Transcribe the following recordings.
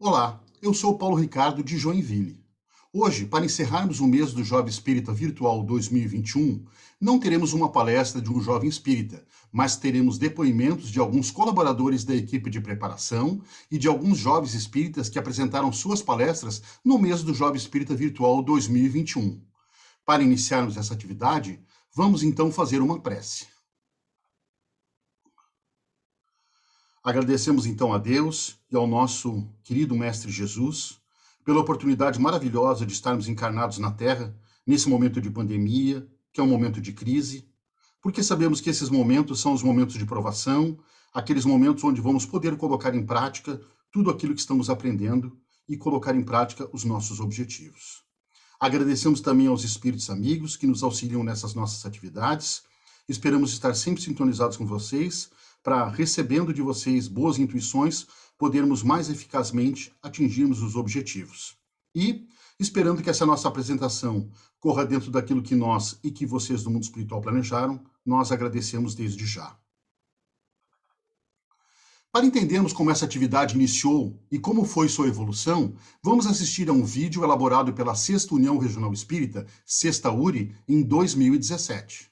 Olá, eu sou Paulo Ricardo de Joinville. Hoje, para encerrarmos o mês do Jovem Espírita Virtual 2021, não teremos uma palestra de um jovem espírita, mas teremos depoimentos de alguns colaboradores da equipe de preparação e de alguns jovens espíritas que apresentaram suas palestras no mês do Jovem Espírita Virtual 2021. Para iniciarmos essa atividade, vamos então fazer uma prece. Agradecemos então a Deus e ao nosso querido Mestre Jesus pela oportunidade maravilhosa de estarmos encarnados na Terra nesse momento de pandemia, que é um momento de crise, porque sabemos que esses momentos são os momentos de provação, aqueles momentos onde vamos poder colocar em prática tudo aquilo que estamos aprendendo e colocar em prática os nossos objetivos. Agradecemos também aos espíritos amigos que nos auxiliam nessas nossas atividades. Esperamos estar sempre sintonizados com vocês, para, recebendo de vocês boas intuições, podermos mais eficazmente atingirmos os objetivos. E, esperando que essa nossa apresentação corra dentro daquilo que nós e que vocês do mundo espiritual planejaram, nós agradecemos desde já. Para entendermos como essa atividade iniciou e como foi sua evolução, vamos assistir a um vídeo elaborado pela Sexta União Regional Espírita, Sexta URI, em 2017.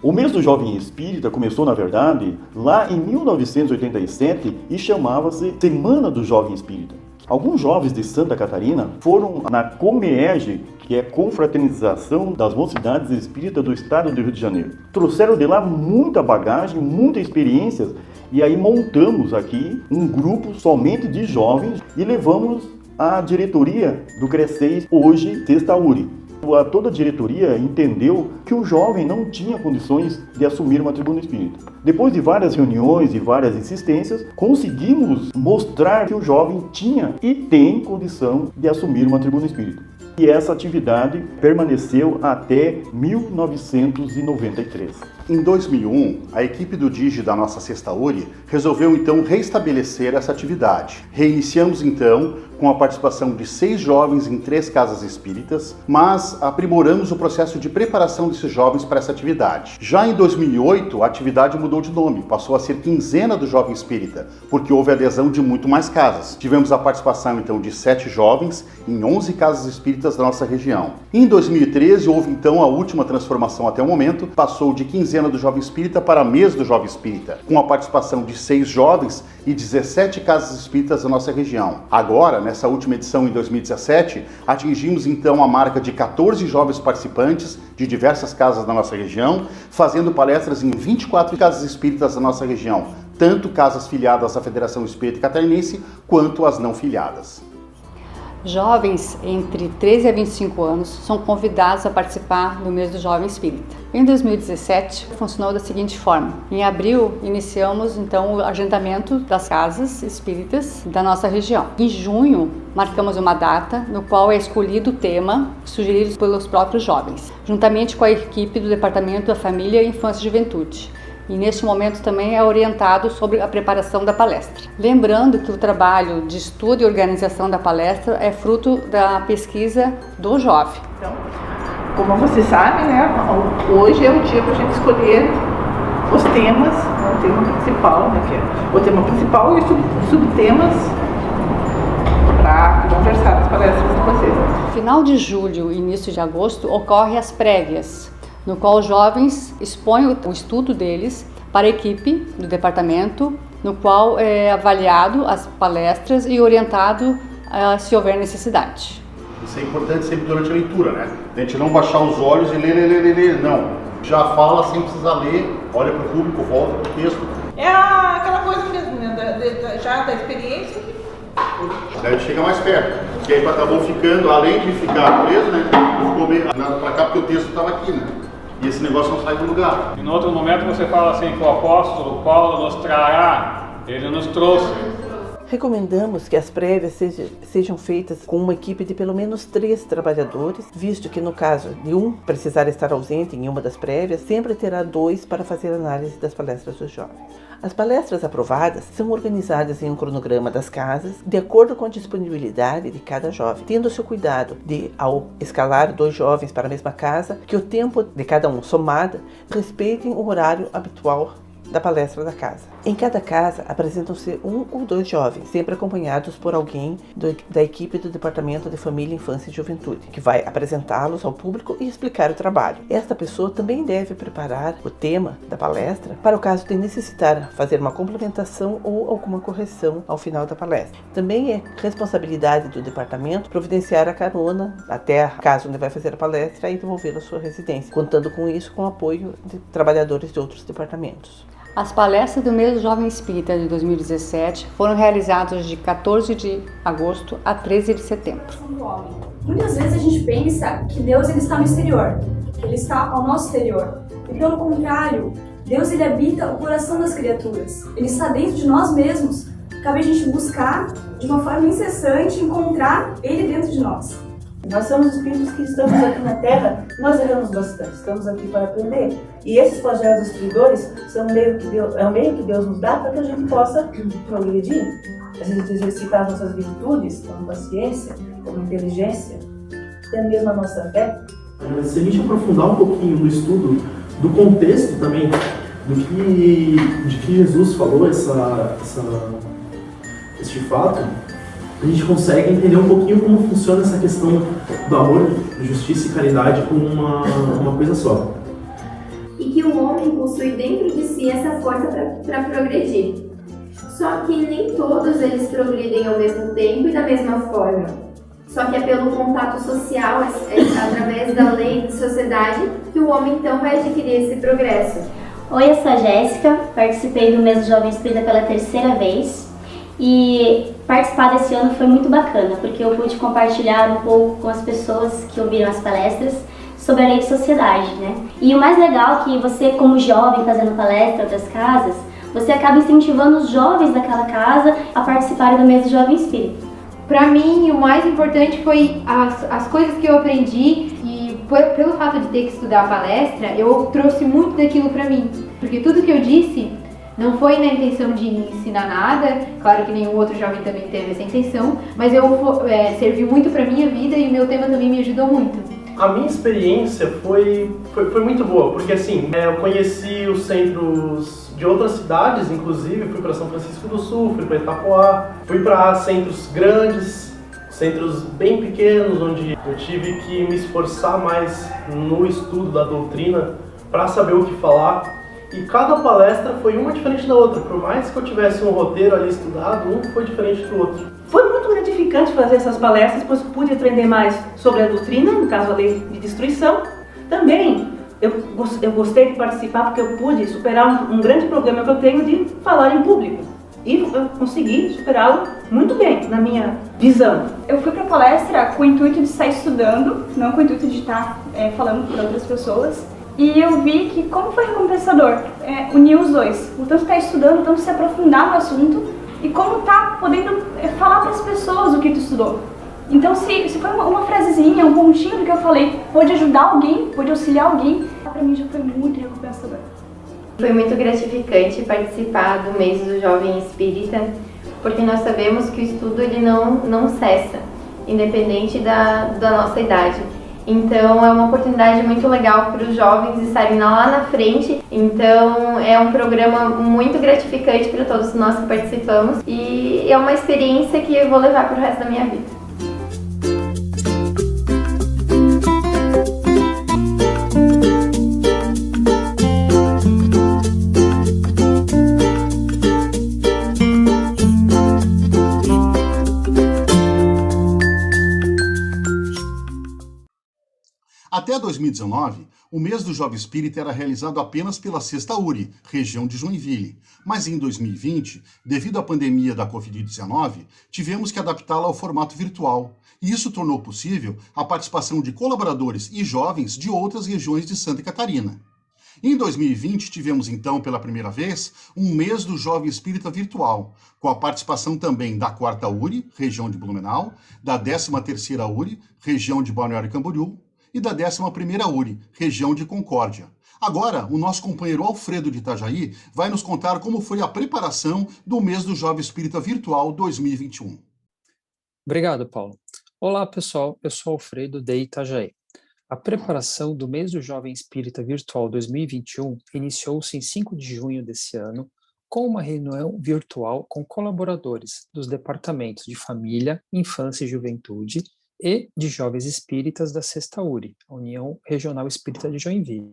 O mês do Jovem Espírita começou, na verdade, lá em 1987 e chamava-se Semana do Jovem Espírita. Alguns jovens de Santa Catarina foram na COMEEG, que é Confraternização das Mocidades Espíritas do Estado do Rio de Janeiro. Trouxeram de lá muita bagagem, muitas experiências, e aí montamos aqui um grupo somente de jovens e levamos a diretoria do CRECES, hoje Sexta URI. Toda a diretoria entendeu que o jovem não tinha condições de assumir uma tribuna espírita. Depois de várias reuniões e várias insistências, conseguimos mostrar que o jovem tinha e tem condição de assumir uma tribuna espírita. E essa atividade permaneceu até 1993. Em 2001, a equipe do DIGI da nossa Sexta URI resolveu então restabelecer essa atividade. Reiniciamos então com a participação de 6 jovens em 3 casas espíritas, mas aprimoramos o processo de preparação desses jovens para essa atividade. Já em 2008, a atividade mudou de nome, passou a ser Quinzena do Jovem Espírita, porque houve adesão de muito mais casas. Tivemos a participação então de 7 jovens em 11 casas espíritas da nossa região. Em 2013, houve então a última transformação até o momento, passou de Quinzena do Jovem Espírita para Mês do Jovem Espírita, com a participação de 6 jovens e 17 casas espíritas da nossa região. Agora, nessa última edição em 2017, atingimos então a marca de 14 jovens participantes de diversas casas da nossa região, fazendo palestras em 24 casas espíritas da nossa região, tanto casas filiadas à Federação Espírita Catarinense quanto as não filiadas. Jovens entre 13 a 25 anos são convidados a participar do mês do Jovem Espírita. Em 2017, funcionou da seguinte forma. Em abril, iniciamos então o agendamento das casas espíritas da nossa região. Em junho, marcamos uma data no qual é escolhido o tema sugerido pelos próprios jovens, juntamente com a equipe do Departamento da Família, Infância e Juventude. E neste momento também é orientado sobre a preparação da palestra. Lembrando que o trabalho de estudo e organização da palestra é fruto da pesquisa do jovem. Então, como você sabe, né, hoje é o dia para a gente escolher os temas, o tema principal, né, que é o tema principal e os subtemas para conversar nas palestras com vocês. No final de julho e início de agosto ocorrem as prévias, no qual os jovens expõem o estudo deles para a equipe do departamento, no qual é avaliado as palestras e orientado se houver necessidade. Isso é importante sempre durante a leitura, né? A gente não baixar os olhos e ler, não. Já fala sem precisar ler, olha para o público, volta para o texto. É aquela coisa mesmo, né, já da experiência. Daí chega mais perto, porque aí acabou ficando, além de ficar preso, né? Ficou meio para cá porque o texto estava aqui, né? E esse negócio não sai do lugar. E no outro momento você fala assim que o apóstolo Paulo nos trará, ele nos trouxe. Recomendamos que as prévias sejam feitas com uma equipe de pelo menos 3 trabalhadores, visto que no caso de um precisar estar ausente em uma das prévias, sempre terá 2 para fazer análise das palestras dos jovens. As palestras aprovadas são organizadas em um cronograma das casas, de acordo com a disponibilidade de cada jovem, tendo-se o cuidado de, ao escalar 2 jovens para a mesma casa, que o tempo de cada um somado respeitem o horário habitual da palestra da casa. Em cada casa apresentam-se 1 ou 2 jovens, sempre acompanhados por alguém da equipe do Departamento de Família, Infância e Juventude, que vai apresentá-los ao público e explicar o trabalho. Esta pessoa também deve preparar o tema da palestra para o caso de necessitar fazer uma complementação ou alguma correção ao final da palestra. Também é responsabilidade do departamento providenciar a carona até a casa onde vai fazer a palestra e devolvê-la à sua residência, contando com isso com o apoio de trabalhadores de outros departamentos. As palestras do mês do Jovem Espírita de 2017 foram realizadas de 14 de agosto a 13 de setembro. Muitas vezes a gente pensa que Deus ele está no exterior, que Ele está ao nosso exterior. E pelo contrário, Deus ele habita o coração das criaturas. Ele está dentro de nós mesmos. Cabe a gente buscar de uma forma incessante encontrar Ele dentro de nós. Nós somos espíritos que estamos aqui na Terra, nós erramos bastante, estamos aqui para aprender. E esses flagelos destruidores são é o meio que Deus nos dá para que a gente possa progredir. A gente exercitar as nossas virtudes, como paciência, como inteligência, até mesmo a nossa fé. Se a gente aprofundar um pouquinho no estudo do contexto também, de que Jesus falou este fato, a gente consegue entender um pouquinho como funciona essa questão do amor, justiça e caridade como uma coisa só. E que o homem possui dentro de si essa força para progredir. Só que nem todos eles progridem ao mesmo tempo e da mesma forma. Só que é pelo contato social, através da lei de sociedade, que o homem então vai adquirir esse progresso. Oi, eu sou a Jéssica, participei do mês do Jovem Espírita pela 3ª vez. E participar desse ano foi muito bacana, porque eu pude compartilhar um pouco com as pessoas que ouviram as palestras sobre a lei de sociedade, né? E o mais legal é que você, como jovem fazendo palestra em outras casas, você acaba incentivando os jovens daquela casa a participarem do mês do Jovem Espírita. Para mim, o mais importante foi as coisas que eu aprendi e pelo fato de ter que estudar a palestra, eu trouxe muito daquilo para mim, porque tudo que eu disse não foi na intenção de ensinar nada, claro que nenhum outro jovem também teve essa intenção, mas serviu muito para minha vida e o meu tema também me ajudou muito. A minha experiência foi muito boa, porque assim, eu conheci os centros de outras cidades, inclusive fui para São Francisco do Sul, fui para Itapoá, fui para centros grandes, centros bem pequenos, onde eu tive que me esforçar mais no estudo da doutrina para saber o que falar. E cada palestra foi uma diferente da outra, por mais que eu tivesse um roteiro ali estudado, um foi diferente do outro. Foi muito gratificante fazer essas palestras, pois pude aprender mais sobre a doutrina, no caso a lei de destruição. Também eu gostei de participar porque eu pude superar um grande problema que eu tenho de falar em público. E eu consegui superá-lo muito bem, na minha visão. Eu fui pra palestra com o intuito de estar estudando, não com o intuito de estar falando para outras pessoas. E eu vi que como foi recompensador unir os dois. O tanto estar estudando, o tanto se aprofundar no assunto e como tá podendo falar para as pessoas o que tu estudou. Então se foi uma frasezinha, um pontinho do que eu falei, pode ajudar alguém, pode auxiliar alguém, para mim já foi muito recompensador. Foi muito gratificante participar do mês do Jovem Espírita, porque nós sabemos que o estudo ele não cessa, independente da nossa idade. Então é uma oportunidade muito legal para os jovens estarem lá na frente. Então é um programa muito gratificante para todos nós que participamos e é uma experiência que eu vou levar para o resto da minha vida. Até 2019, o mês do Jovem Espírita era realizado apenas pela Sexta URI, região de Joinville. Mas em 2020, devido à pandemia da Covid-19, tivemos que adaptá-la ao formato virtual. E isso tornou possível a participação de colaboradores e jovens de outras regiões de Santa Catarina. Em 2020, tivemos então, pela primeira vez, um mês do Jovem Espírita virtual, com a participação também da 4ª URI, região de Blumenau, da 13ª URI, região de Balneário Camboriú, e da 11ª URI, região de Concórdia. Agora, o nosso companheiro Alfredo de Itajaí vai nos contar como foi a preparação do mês do Jovem Espírita Virtual 2021. Obrigado, Paulo. Olá, pessoal. Eu sou Alfredo de Itajaí. A preparação do mês do Jovem Espírita Virtual 2021 iniciou-se em 5 de junho desse ano, com uma reunião virtual com colaboradores dos departamentos de Família, Infância e Juventude, e de jovens espíritas da Sexta URI, a União Regional Espírita de Joinville,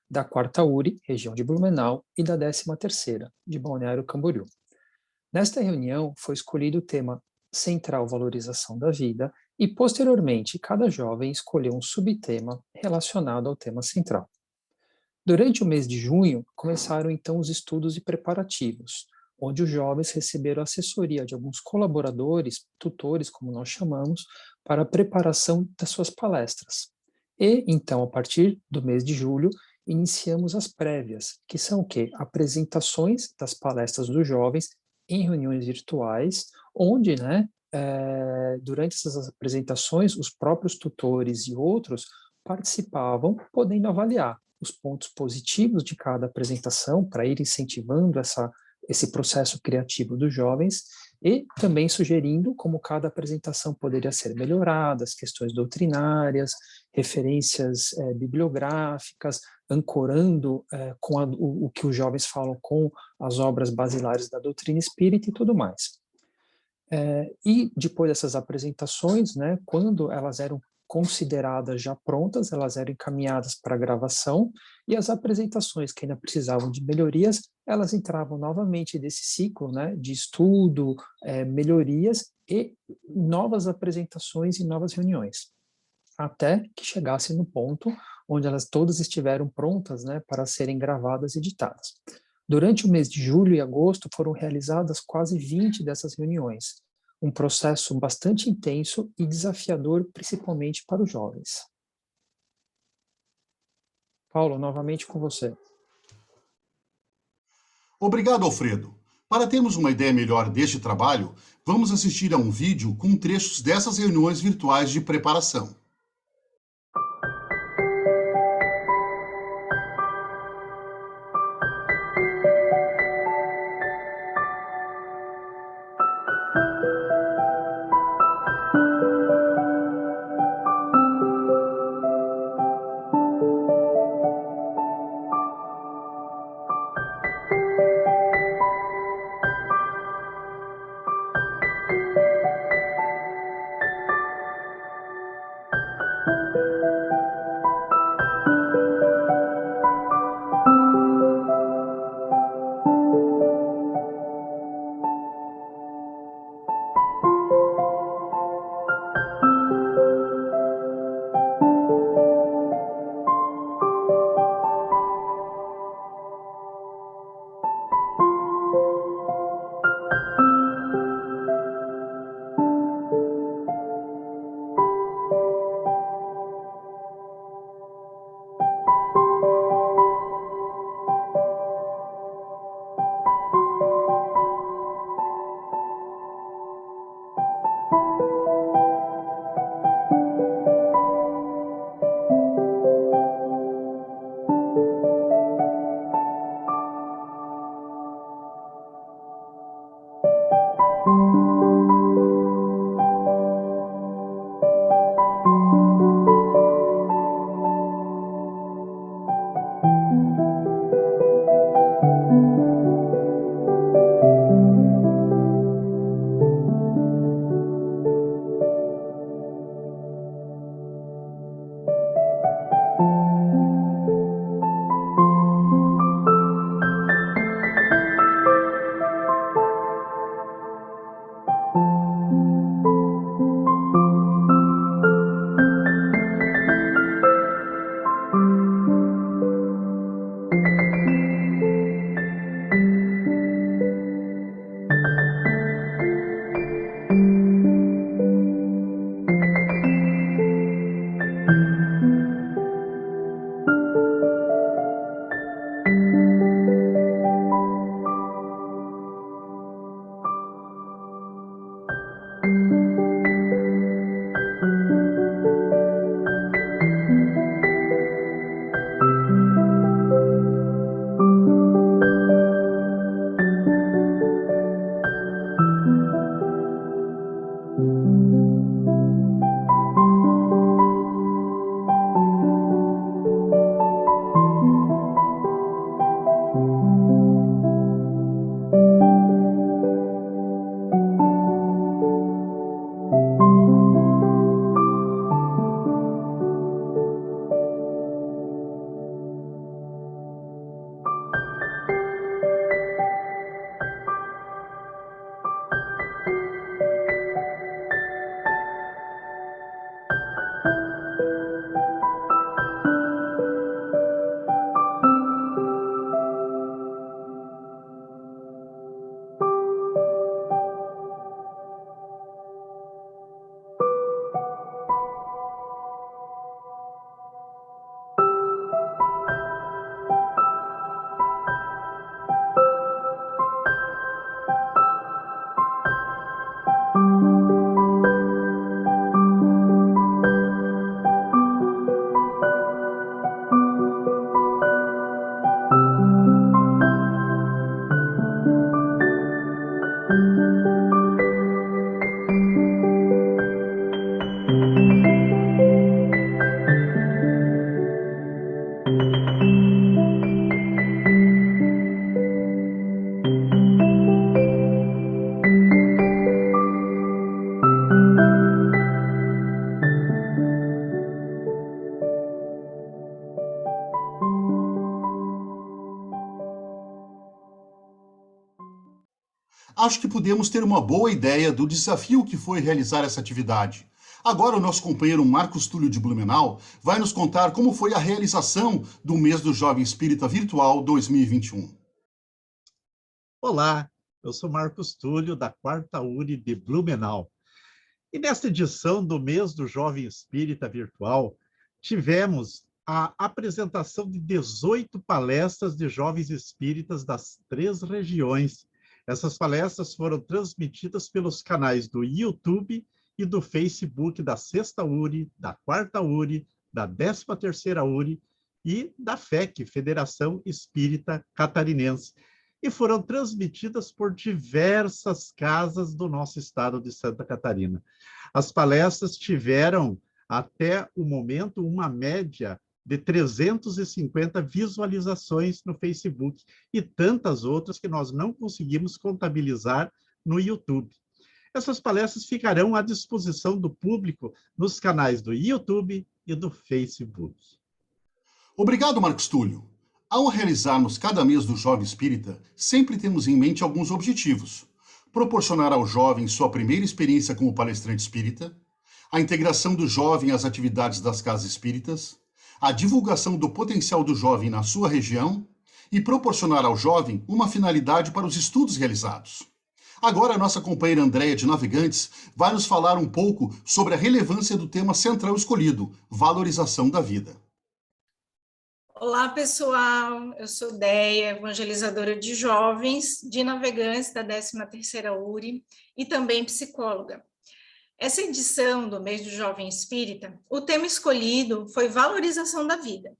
da 4ª URI, região de Blumenau, e da 13ª, de Balneário Camboriú. Nesta reunião foi escolhido o tema Central Valorização da Vida e, posteriormente, cada jovem escolheu um subtema relacionado ao tema central. Durante o mês de junho, começaram então os estudos e preparativos, onde os jovens receberam assessoria de alguns colaboradores, tutores, como nós chamamos, para a preparação das suas palestras. E, então, a partir do mês de julho, iniciamos as prévias, que são o quê? Apresentações das palestras dos jovens em reuniões virtuais, onde, durante essas apresentações, os próprios tutores e outros participavam, podendo avaliar os pontos positivos de cada apresentação, para ir incentivando esse processo criativo dos jovens, e também sugerindo como cada apresentação poderia ser melhorada, as questões doutrinárias, referências bibliográficas, ancorando com o que os jovens falam com as obras basilares da doutrina espírita e tudo mais. E depois dessas apresentações, quando elas eram consideradas já prontas, elas eram encaminhadas para gravação, e as apresentações que ainda precisavam de melhorias, elas entravam novamente nesse ciclo de estudo, melhorias e novas apresentações e novas reuniões, até que chegasse no ponto onde elas todas estiveram prontas para serem gravadas e editadas. Durante o mês de julho e agosto foram realizadas quase 20 dessas reuniões, um processo bastante intenso e desafiador, principalmente para os jovens. Paulo, novamente com você. Obrigado, Alfredo. Para termos uma ideia melhor deste trabalho, vamos assistir a um vídeo com trechos dessas reuniões virtuais de preparação. Acho que podemos ter uma boa ideia do desafio que foi realizar essa atividade. Agora o nosso companheiro Marcos Túlio de Blumenau vai nos contar como foi a realização do Mês do Jovem Espírita Virtual 2021. Olá, eu sou Marcos Túlio, da 4ª URI de Blumenau. E nesta edição do Mês do Jovem Espírita Virtual, tivemos a apresentação de 18 palestras de jovens espíritas das 3 regiões. Essas palestras foram transmitidas pelos canais do YouTube e do Facebook da 6ª URI, da 4ª URI, da 13ª URI e da FEC, Federação Espírita Catarinense, e foram transmitidas por diversas casas do nosso estado de Santa Catarina. As palestras tiveram, até o momento, uma média de 350 visualizações no Facebook e tantas outras que nós não conseguimos contabilizar no YouTube. Essas palestras ficarão à disposição do público nos canais do YouTube e do Facebook. Obrigado, Marcos Túlio. Ao realizarmos cada mês do Jovem Espírita, sempre temos em mente alguns objetivos. Proporcionar ao jovem sua primeira experiência como palestrante espírita, a integração do jovem às atividades das casas espíritas, a divulgação do potencial do jovem na sua região e proporcionar ao jovem uma finalidade para os estudos realizados. Agora a nossa companheira Andréia de Navegantes vai nos falar um pouco sobre a relevância do tema central escolhido, valorização da vida. Olá, pessoal. Eu sou Déia, evangelizadora de jovens, de Navegantes da 13ª URI e também psicóloga. Essa edição do Mês do Jovem Espírita, o tema escolhido foi valorização da vida.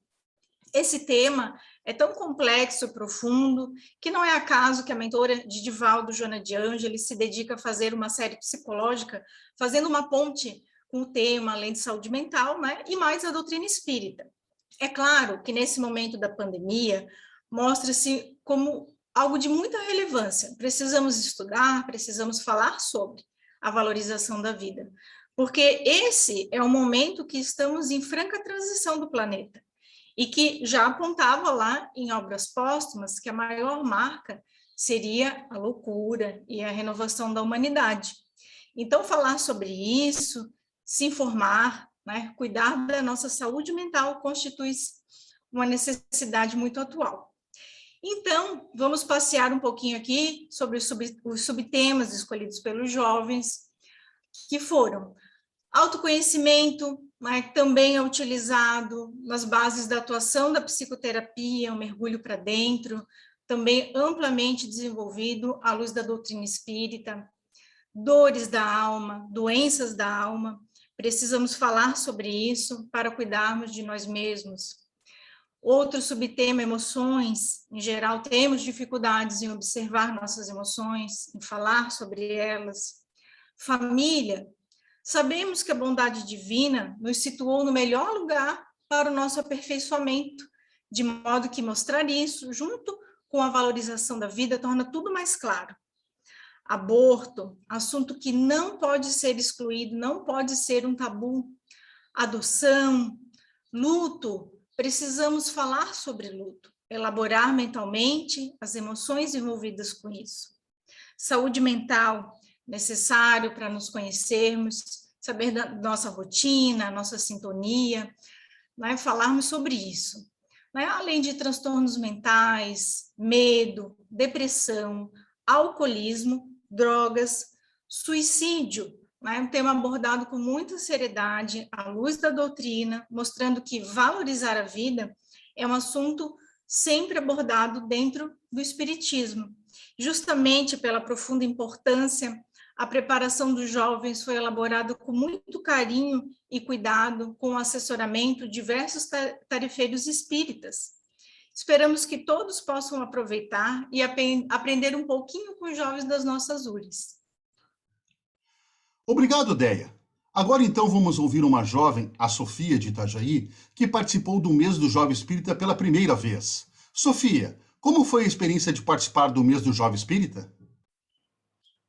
Esse tema é tão complexo e profundo que não é acaso que a mentora de Divaldo, Joana de Ângeles, se dedica a fazer uma série psicológica, fazendo uma ponte com o tema, além de saúde mental, né, e mais a doutrina espírita. É claro que nesse momento da pandemia, mostra-se como algo de muita relevância. Precisamos estudar, precisamos falar sobre a valorização da vida, porque esse é o momento que estamos em franca transição do planeta, e que já apontava lá em obras póstumas que a maior marca seria a loucura e a renovação da humanidade. Então, falar sobre isso, se informar, né, cuidar da nossa saúde mental constitui uma necessidade muito atual. Então, vamos passear um pouquinho aqui sobre os subtemas escolhidos pelos jovens, que foram autoconhecimento, né, também é utilizado nas bases da atuação da psicoterapia, um mergulho para dentro, também amplamente desenvolvido à luz da doutrina espírita, dores da alma, doenças da alma, precisamos falar sobre isso para cuidarmos de nós mesmos. Outro subtema, emoções. Em geral, temos dificuldades em observar nossas emoções, em falar sobre elas. Família. Sabemos que a bondade divina nos situou no melhor lugar para o nosso aperfeiçoamento, de modo que mostrar isso, junto com a valorização da vida, torna tudo mais claro. Aborto, assunto que não pode ser excluído, não pode ser um tabu. Adoção, luto, precisamos falar sobre luto, elaborar mentalmente as emoções envolvidas com isso. Saúde mental, necessário para nos conhecermos, saber da nossa rotina, nossa sintonia, né, falarmos sobre isso. Né, além de transtornos mentais, medo, depressão, alcoolismo, drogas, suicídio, né, um tema abordado com muita seriedade, à luz da doutrina, mostrando que valorizar a vida é um assunto sempre abordado dentro do espiritismo. Justamente pela profunda importância, a preparação dos jovens foi elaborada com muito carinho e cuidado, com o assessoramento de diversos tarefeiros espíritas. Esperamos que todos possam aproveitar e aprender um pouquinho com os jovens das nossas URIs. Obrigado, Déia. Agora então vamos ouvir uma jovem, a Sofia de Itajaí, que participou do Mês do Jovem Espírita pela primeira vez. Sofia, como foi a experiência de participar do Mês do Jovem Espírita?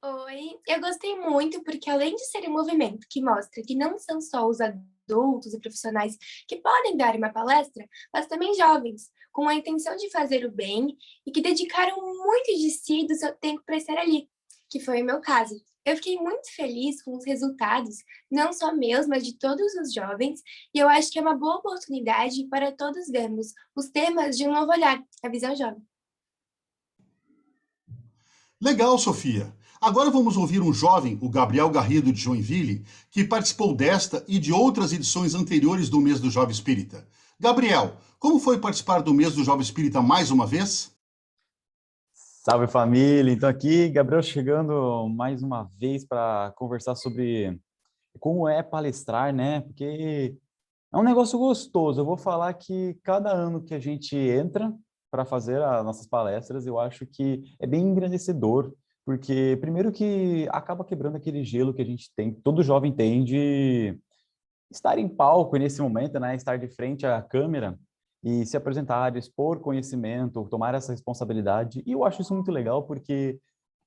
Oi, eu gostei muito porque além de ser um movimento que mostra que não são só os adultos e profissionais que podem dar uma palestra, mas também jovens, com a intenção de fazer o bem e que dedicaram muito de si e do seu tempo para estar ali. que foi o meu caso. Eu fiquei muito feliz com os resultados, não só meus, mas de todos os jovens, e eu acho que é uma boa oportunidade para todos vermos os temas de um novo olhar, a visão jovem. Legal, Sofia. Agora vamos ouvir um jovem, o Gabriel Garrido de Joinville, que participou desta e de outras edições anteriores do Mês do Jovem Espírita. Gabriel, como foi participar do Mês do Jovem Espírita mais uma vez? Salve, família! Então aqui, Gabriel chegando mais uma vez para conversar sobre como é palestrar, né? Porque é um negócio gostoso. Eu vou falar que cada ano que a gente entra para fazer as nossas palestras, eu acho que é bem engrandecedor, porque primeiro que acaba quebrando aquele gelo que a gente tem, todo jovem tem de estar em palco nesse momento, né? Estar de frente à câmera e se apresentar, expor conhecimento, tomar essa responsabilidade. E eu acho isso muito legal porque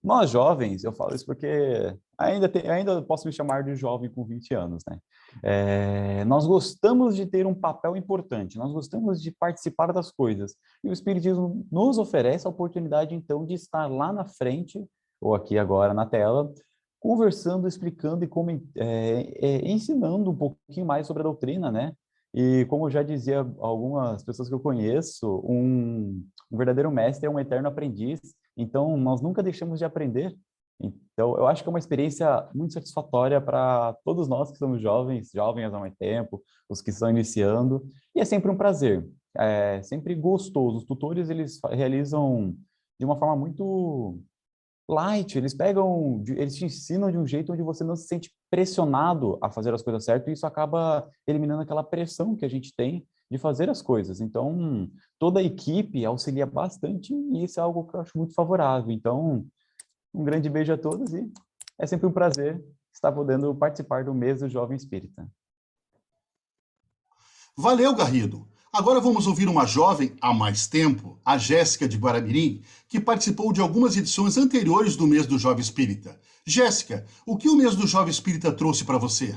nós jovens, eu falo isso porque ainda posso me chamar de jovem com 20 anos, né? Nós gostamos de ter um papel importante, nós gostamos de participar das coisas. E o Espiritismo nos oferece a oportunidade, então, de estar lá na frente, ou aqui agora na tela, conversando, explicando e ensinando um pouquinho mais sobre a doutrina, né? E como já dizia algumas pessoas que eu conheço, um verdadeiro mestre é um eterno aprendiz, então nós nunca deixamos de aprender. Então eu acho que é uma experiência muito satisfatória para todos nós que somos jovens há muito tempo, os que estão iniciando, e é sempre um prazer, é sempre gostoso. Os tutores, eles realizam de uma forma muito light, eles te ensinam de um jeito onde você não se sente pressionado a fazer as coisas certas, e isso acaba eliminando aquela pressão que a gente tem de fazer as coisas. Então, toda a equipe auxilia bastante e isso é algo que eu acho muito favorável. Então, um grande beijo a todos e é sempre um prazer estar podendo participar do Mês do Jovem Espírita. Valeu, Garrido! Agora vamos ouvir uma jovem há mais tempo, a Jéssica de Guaramirim, que participou de algumas edições anteriores do Mês do Jovem Espírita. Jéssica, o que o Mês do Jovem Espírita trouxe para você?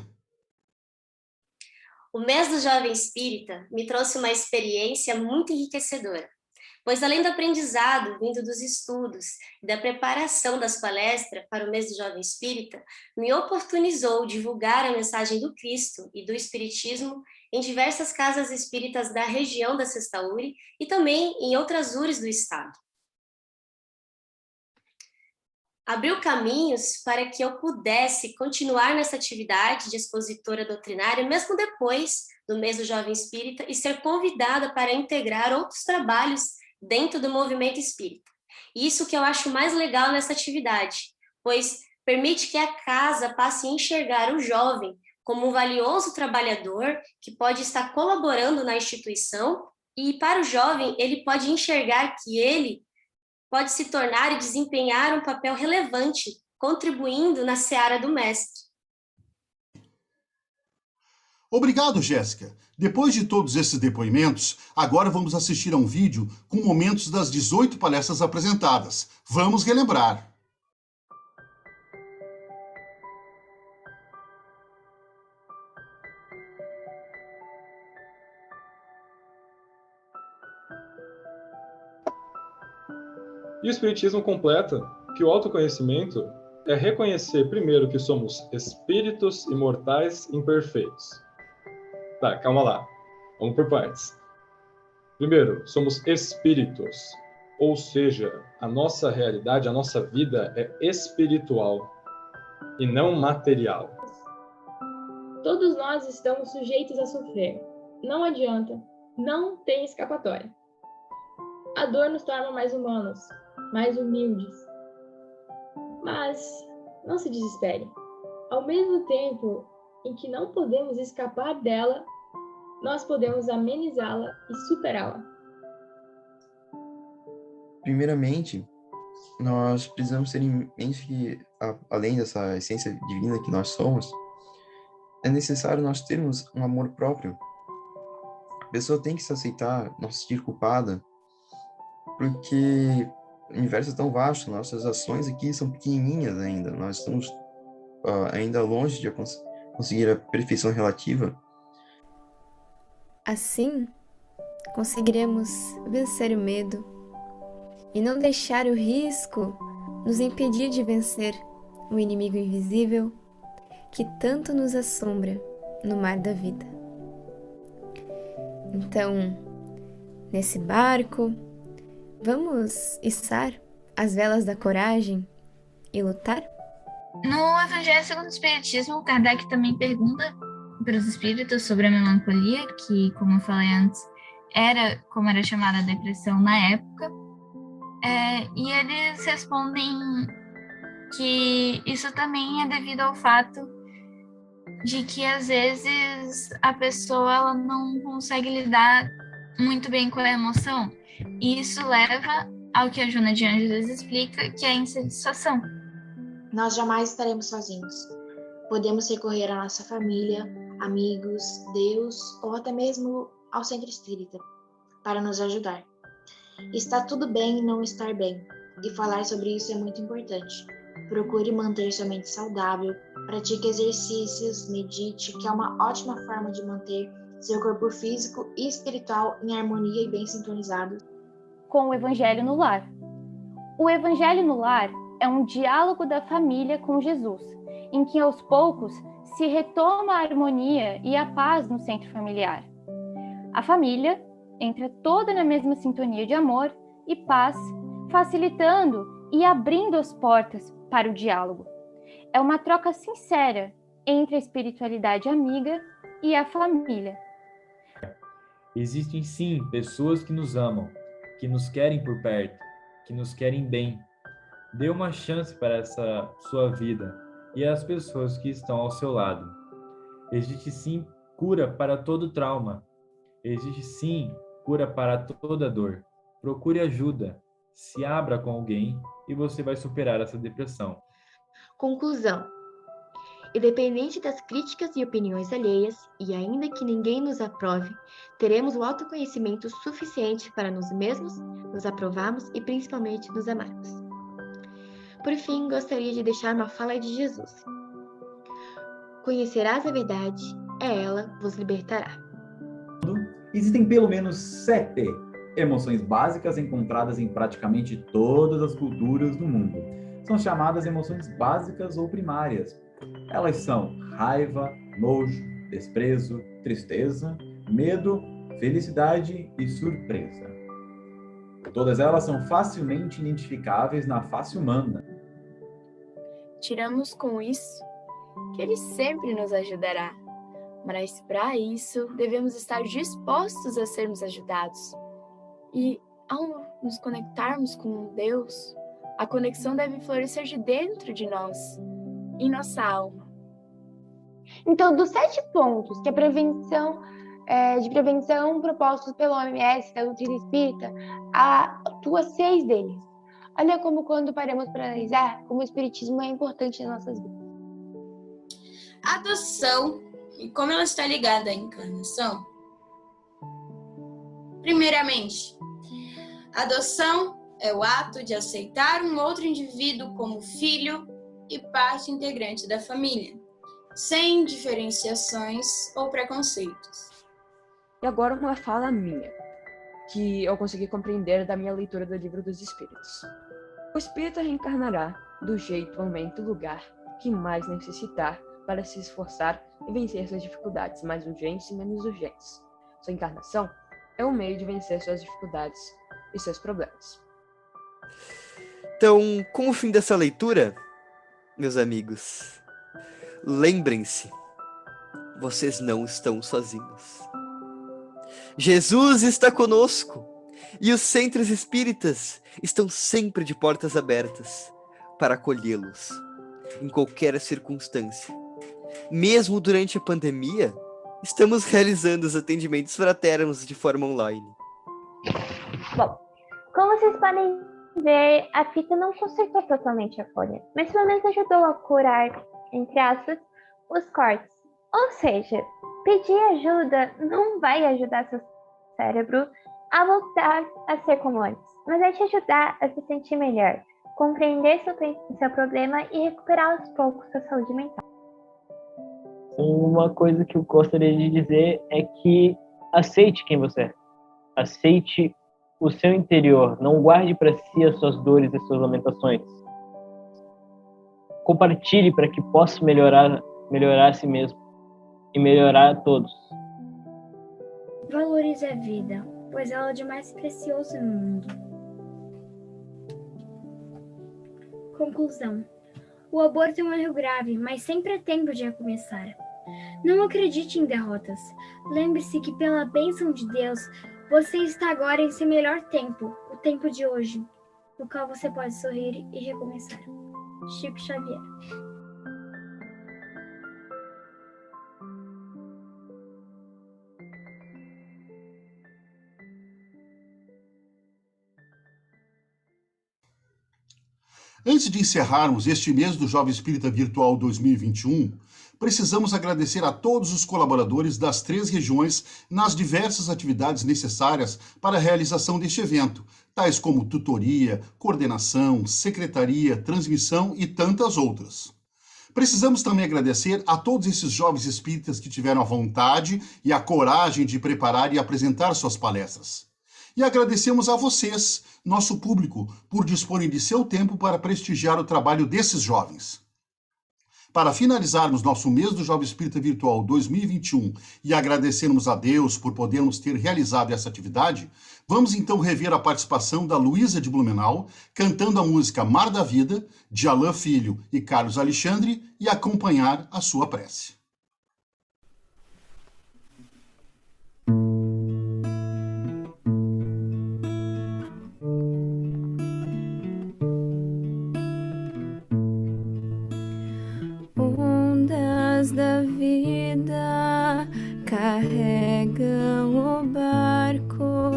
O Mês do Jovem Espírita me trouxe uma experiência muito enriquecedora, pois além do aprendizado vindo dos estudos e da preparação das palestras para o Mês do Jovem Espírita, me oportunizou divulgar a mensagem do Cristo e do Espiritismo em diversas casas espíritas da região da Sexta URI e também em outras URIs do estado. Abriu caminhos para que eu pudesse continuar nessa atividade de expositora doutrinária, mesmo depois do Mês do Jovem Espírita, e ser convidada para integrar outros trabalhos dentro do movimento espírita. Isso que eu acho mais legal nessa atividade, pois permite que a casa passe a enxergar o jovem como um valioso trabalhador que pode estar colaborando na instituição, e para o jovem ele pode enxergar que ele pode se tornar e desempenhar um papel relevante, contribuindo na seara do mestre. Obrigado, Jéssica. Depois de todos esses depoimentos, agora vamos assistir a um vídeo com momentos das 18 palestras apresentadas. Vamos relembrar. E o Espiritismo completa que o autoconhecimento é reconhecer primeiro que somos espíritos imortais imperfeitos. Tá, calma lá. Vamos por partes. Primeiro, somos espíritos, ou seja, a nossa realidade, a nossa vida é espiritual e não material. Todos nós estamos sujeitos a sofrer. Não adianta, não tem escapatória. A dor nos torna mais humanos, mais humildes. Mas não se desespere. Ao mesmo tempo em que não podemos escapar dela, nós podemos amenizá-la e superá-la. Primeiramente, nós precisamos ter em mente que, além dessa essência divina que nós somos, é necessário nós termos um amor próprio. A pessoa tem que se aceitar, não se sentir culpada, porque o universo é tão vasto, nossas ações aqui são pequenininhas ainda, nós estamos ainda longe de conseguir a perfeição relativa. Assim, conseguiremos vencer o medo e não deixar o risco nos impedir de vencer o inimigo invisível que tanto nos assombra no mar da vida. Então, nesse barco, vamos içar as velas da coragem e lutar? No Evangelho segundo o Espiritismo, Kardec também pergunta para os espíritos sobre a melancolia, que, como eu falei antes, era como era chamada a depressão na época, e eles respondem que isso também é devido ao fato de que, às vezes, a pessoa ela não consegue lidar muito bem com a emoção, e isso leva ao que a Joana de Ângeles explica, que é a insatisfação. Nós jamais estaremos sozinhos. Podemos recorrer à nossa família, amigos, Deus ou até mesmo ao centro espírita para nos ajudar. Está tudo bem não estar bem, e falar sobre isso é muito importante. Procure manter sua mente saudável, pratique exercícios, medite, que é uma ótima forma de manter seu corpo físico e espiritual em harmonia e bem sintonizado. Com o Evangelho no Lar. O Evangelho no Lar é um diálogo da família com Jesus, em que aos poucos se retoma a harmonia e a paz no centro familiar. A família entra toda na mesma sintonia de amor e paz, facilitando e abrindo as portas para o diálogo. É uma troca sincera entre a espiritualidade amiga e a família. Existem sim pessoas que nos amam, que nos querem por perto, que nos querem bem. Dê uma chance para essa sua vida e às pessoas que estão ao seu lado. Existe sim cura para todo trauma. Existe sim cura para toda dor. Procure ajuda, se abra com alguém e você vai superar essa depressão. Conclusão. Independente das críticas e opiniões alheias, e ainda que ninguém nos aprove, teremos o autoconhecimento suficiente para nós mesmos nos aprovarmos e principalmente nos amarmos. Por fim, gostaria de deixar uma fala de Jesus. Conhecerás a verdade, ela vos libertará. Existem pelo menos 7 emoções básicas encontradas em praticamente todas as culturas do mundo. São chamadas emoções básicas ou primárias. Elas são raiva, nojo, desprezo, tristeza, medo, felicidade e surpresa. Todas elas são facilmente identificáveis na face humana. Tiramos com isso que Ele sempre nos ajudará, mas para isso devemos estar dispostos a sermos ajudados. E ao nos conectarmos com Deus, a conexão deve florescer de dentro de nós, em nossa alma. Então, dos 7 pontos que a prevenção propostos pelo OMS, da doutrina espírita, atua 6 deles. Olha como, quando paramos para analisar, como o espiritismo é importante nas nossas vidas. A adoção, e como ela está ligada à encarnação? Primeiramente, a adoção é o ato de aceitar um outro indivíduo como filho e parte integrante da família, sem diferenciações ou preconceitos. E agora uma fala minha, que eu consegui compreender da minha leitura do Livro dos Espíritos. O espírito reencarnará do jeito, momento e lugar que mais necessitar para se esforçar e vencer suas dificuldades mais urgentes e menos urgentes. Sua encarnação é um meio de vencer suas dificuldades e seus problemas. Então, com o fim dessa leitura, meus amigos, lembrem-se, vocês não estão sozinhos. Jesus está conosco e os centros espíritas estão sempre de portas abertas para acolhê-los em qualquer circunstância. Mesmo durante a pandemia, estamos realizando os atendimentos fraternos de forma online. Bom, como vocês podem ver, a fita não consertou totalmente a folha, mas pelo menos ajudou a curar, entre aspas, os cortes. Ou seja, pedir ajuda não vai ajudar seu cérebro a voltar a ser como antes, mas vai te ajudar a se sentir melhor, compreender seu problema e recuperar aos poucos sua saúde mental. Uma coisa que eu gostaria de dizer é que aceite quem você é. Aceite o seu interior. Não guarde para si as suas dores e suas lamentações. compartilhe para que possa melhorar a si mesmo e melhorar a todos. Valorize a vida, pois ela é o de mais precioso no mundo. Conclusão. O aborto é um erro grave, mas sempre é tempo de recomeçar. Não acredite em derrotas. Lembre-se que, pela bênção de Deus, você está agora em seu melhor tempo, o tempo de hoje, no qual você pode sorrir e recomeçar. Chico Xavier. Antes de encerrarmos este mês do Jovem Espírita Virtual 2021, precisamos agradecer a todos os colaboradores das 3 regiões nas diversas atividades necessárias para a realização deste evento, tais como tutoria, coordenação, secretaria, transmissão e tantas outras. Precisamos também agradecer a todos esses jovens espíritas que tiveram a vontade e a coragem de preparar e apresentar suas palestras. E agradecemos a vocês, nosso público, por disporem de seu tempo para prestigiar o trabalho desses jovens. Para finalizarmos nosso mês do Jovem Espírita Virtual 2021 e agradecermos a Deus por podermos ter realizado essa atividade, vamos então rever a participação da Luísa de Blumenau, cantando a música Mar da Vida, de Alain Filho e Carlos Alexandre, e acompanhar a sua prece. Da vida carregam o barco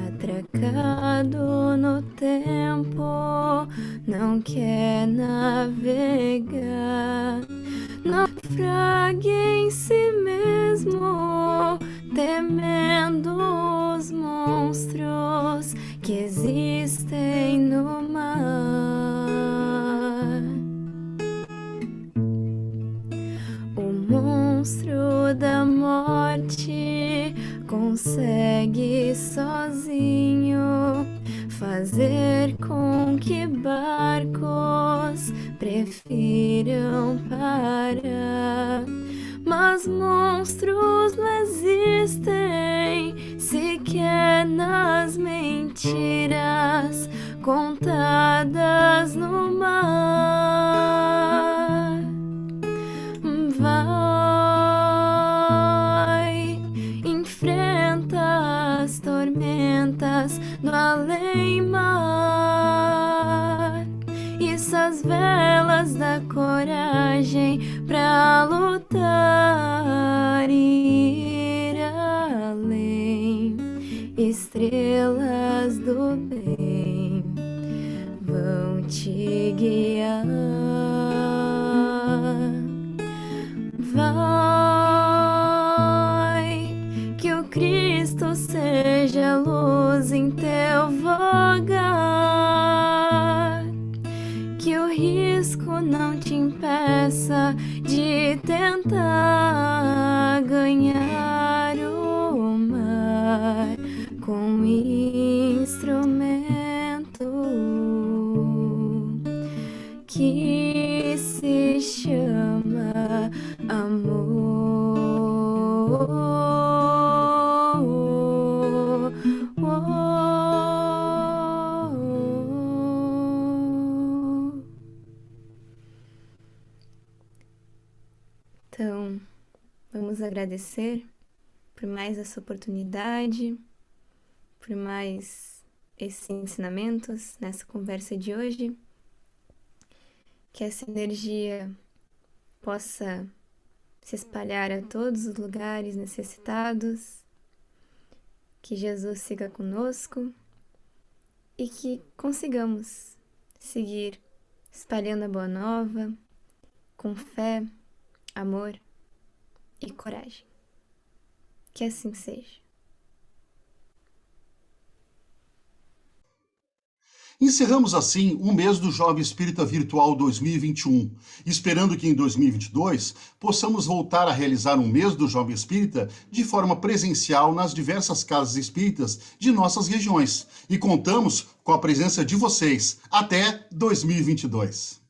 atracado no tempo, não quer navegar, naufrague em si mesmo, temendo os monstros que existem no mar. Monstro da morte consegue sozinho fazer com que barcos prefiram parar. Mas monstros não existem sequer nas mentiras contadas no mar. Vai, enfrenta as tormentas do além-mar, isso as velas da coragem pra lutar e ir além. Estrelas do bem vão te guiar. Vai, que o Cristo seja luz em teu vogar, que o risco não te impeça de tentar ganhar o mar com instrumento que se chama amor. Então, vamos agradecer por mais essa oportunidade, por mais esses ensinamentos nessa conversa de hoje. Que essa energia possa se espalhar a todos os lugares necessitados, que Jesus siga conosco e que consigamos seguir espalhando a boa nova com fé, amor e coragem. Que assim seja. Encerramos assim o mês do Jovem Espírita Virtual 2021, esperando que em 2022 possamos voltar a realizar um mês do Jovem Espírita de forma presencial nas diversas casas espíritas de nossas regiões. E contamos com a presença de vocês. Até 2022.